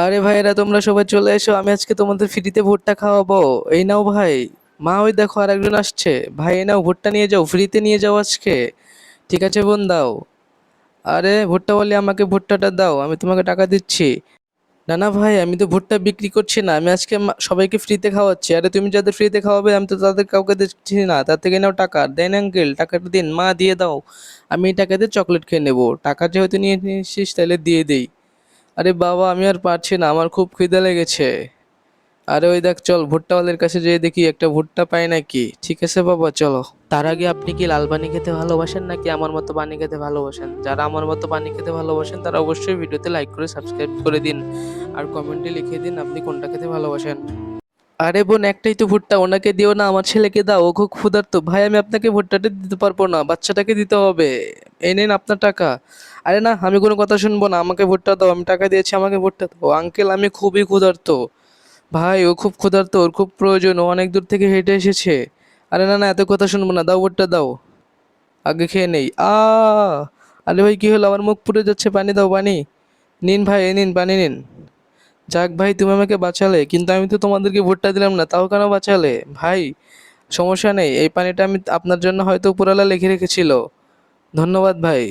আরে ভাইয়েরা তোমরা সবাই চলে এসো, আমি আজকে তোমাদের ফ্রিতে ভুট্টা খাওয়াবো। এই নাও ভাই। মা ওই দেখো আর একজন আসছে। ভাই এই নাও ভুট্টা নিয়ে যাও, ফ্রিতে নিয়ে যাও আজকে। ঠিক আছে বোন, দাও। আরে ভুট্টা বলে আমাকে ভুট্টাটা দাও, আমি তোমাকে টাকা দিচ্ছি। না না ভাই, আমি তো ভুট্টা বিক্রি করছি না, আমি আজকে সবাইকে ফ্রিতে খাওয়াচ্ছি। আরে তুমি যাদের ফ্রিতে খাওয়াবে আমি তো তাদের কাউকে দিচ্ছি না, তার থেকে নাও টাকা। দেন আঙ্কেল, টাকাটা দিন, মা দিয়ে দাও। আমি এই টাকা দিয়ে চকলেট খেয়ে নেবো, টাকা যেহেতু নিয়ে নিয়েছিস তাহলে দিয়ে দেই। আরে বাবা, আমি আর পারছি না, আমার খুব খিদে লেগেছে। আরে ওই দেখ, চল ভুট্টাওয়ালের কাছে যেয়ে দেখি একটা ভুট্টা পাই নাকি। ঠিক আছে বাবা, চলো। তার আগে আপনি কি লাল পানি খেতে ভালোবাসেন নাকি আমার মতো পানি খেতে ভালোবাসেন? যারা আমার মতো পানি খেতে ভালোবাসেন তারা অবশ্যই ভিডিওতে লাইক করে সাবস্ক্রাইব করে দিন, আর কমেন্টে লিখে দিন আপনি কোনটা খেতে ভালোবাসেন। আরে বোন, একটাই তো ভুট্টা, ওনাকে দিও না, আমার ছেলেকে দাও, ও খুব ক্ষুধার্ত। ভাই আমি আপনাকে ভুট্টাটা দিতে পারবো না, বাচ্চাটাকে দিতে হবে। এই নিন আপনার টাকা। আরে না, আমি কোনো কথা শুনবো না, আমাকে ভুট্টা দাও, আমি টাকা দিয়েছি, আমাকে ভুট্টা দাও। আঙ্কেল আমি খুবই ক্ষুধার্ত। ভাই ও খুব ক্ষুধার্ত, ওর খুব প্রয়োজন, ও অনেক দূর থেকে হেঁটে এসেছে। আরে না না, এত কথা শুনবো না, দাও ভুট্টা দাও, আগে খেয়ে নেই। আরে ভাই কি হলো, আমার মুখ পুড়ে যাচ্ছে, পানি দাও পানি। নিন ভাই, এই নিন পানি নিন। যাক ভাই, তুমি আমাকে বাঁচালে, কিন্তু আমি তো তোমাদেরকে ভোটটা দিলাম না, তাও কেন বাঁচালে ভাই? সমস্যা নেই, এই পানিটা আমি আপনার জন্য হয়তো উপরওয়ালা লিখে রেখেছিল। ধন্যবাদ ভাই।